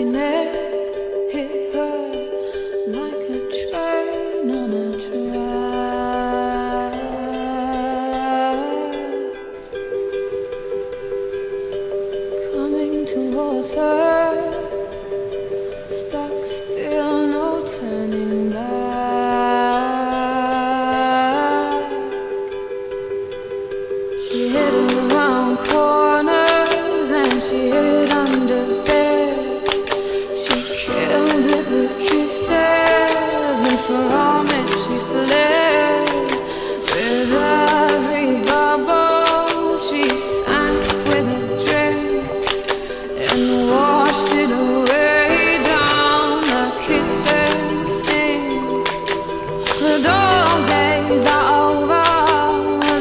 happiness hit her like a train on a track. Coming towards her, stuck still, no turning back. She hid around corners and she hid under beds. She killed it with kisses, and for vomit she fled. With every bubble she sank with a drink and washed it away down the kitchen sink. The dog days are over,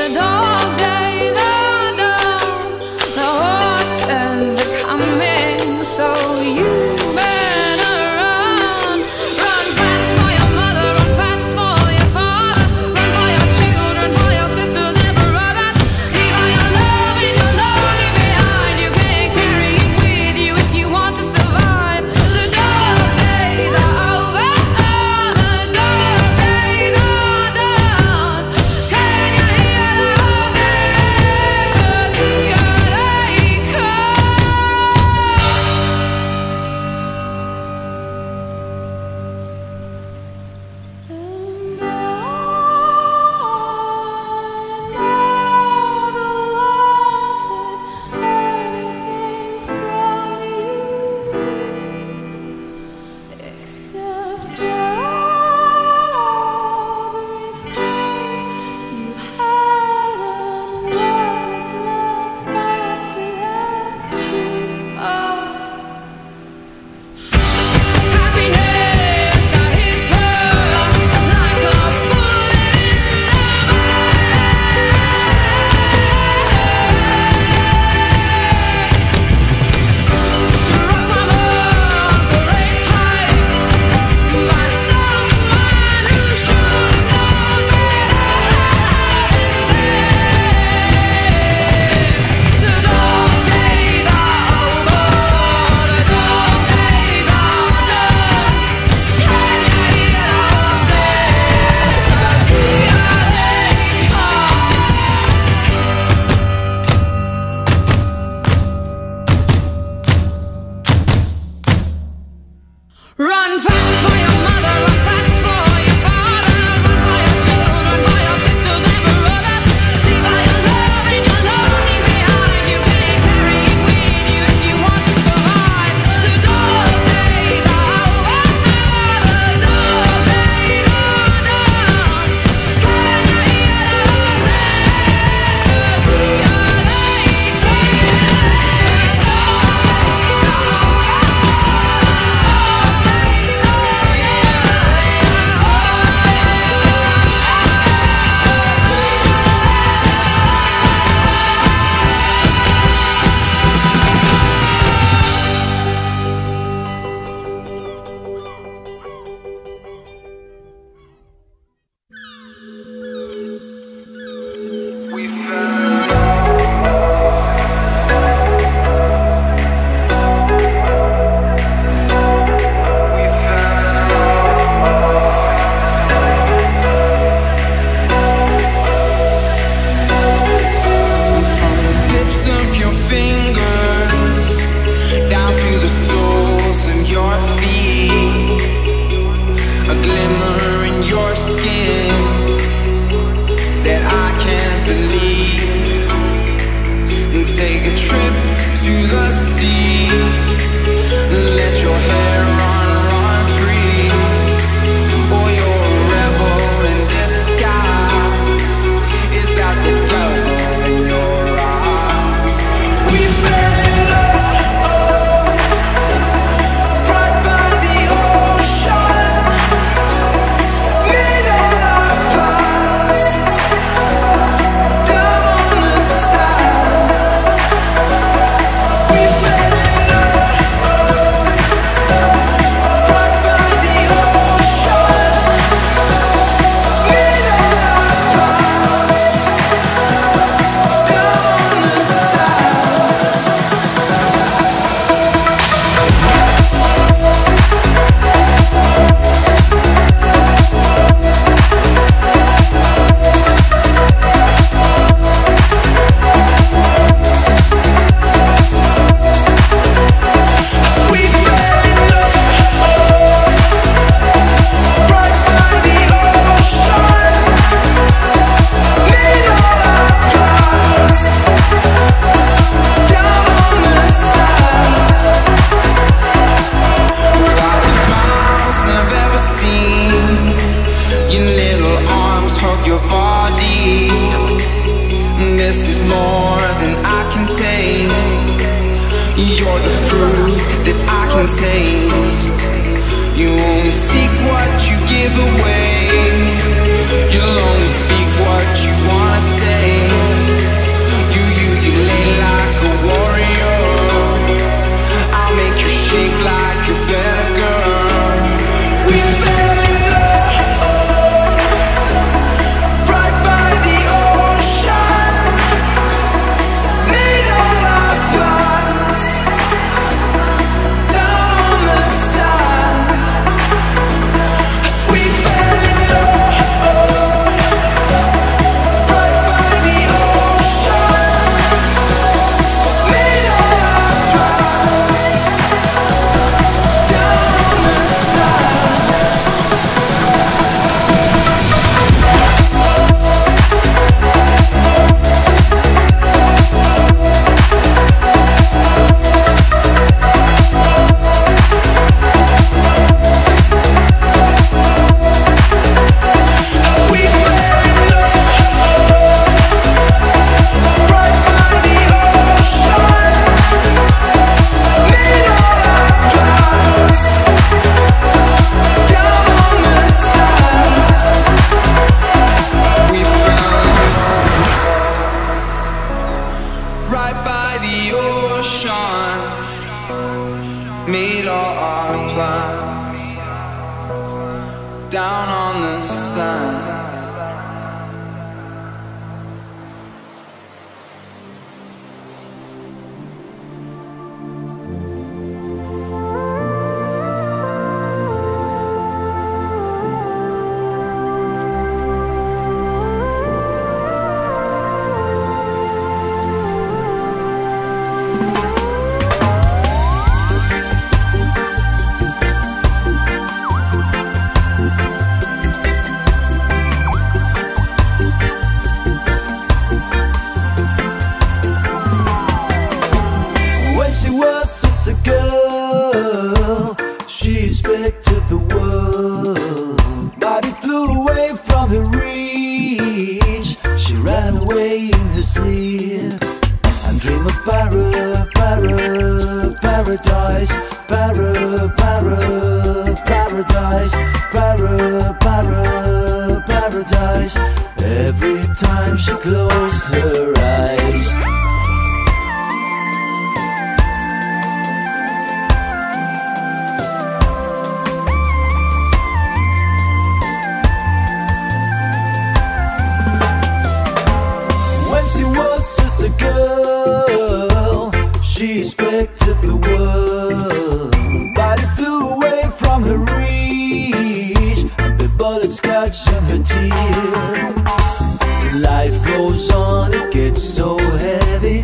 the dog days are done. The horses are coming, so you better run. Run fast for your mother, run fast for your father, run for your children, for your sisters and brothers. Leave all your love and your lonely behind. You can't carry it with you if you want to survive. The dog days are over, the dog days are done. Can you hear the horses? 'Cause here they come. And I never wanted anything from you except everything you had and what was left after that too. Happiness, I hit her like a bullet in the back. Struck from a great height by someone who should have known better. The dog days are over, the dog days are done. Can you hear the horses? 'Cause here they come. Run fast for your mother, run fast for your father, run for your children, for your sisters and brothers. Leave all your love and your lonely behind. You can't carry it with you if you want to survive. The dog days are over, the dog days are done. Can you hear the horses? 'Cause here they From the tips of your fingers down to the soles of your feet, a glimmer in your skin that I can't believe. And take a trip to the sea, let your hair run free. Or you're a rebel in disguise. Is that the devil in your eyes? We fell in love right by the ocean, made out of glass, down on the sand. We fell in love You're the fruit that I can taste. You only seek what you give away. You'll only speak what you wanna say. You lay like a warrior. I'll make you shake like a better girl. We fell in love right by the ocean. Made all our plans down on the sand. We fell in love right by the ocean. Made all our plans down on the sand. We fell in love right by the ocean. Made all our plans down on the sand. We fell right by the ocean. Made all our plans down on the sand. When she was just a girl, she expected the world, but it flew away from her reach. She ran away in her sleep and dreamed of paradise, paradise, paradise. Every time she closed her eyes. When she was just a girl, she expected the world, but it flew away from her reach, and the bullets scratched on her teeth. Life goes on, it gets so heavy.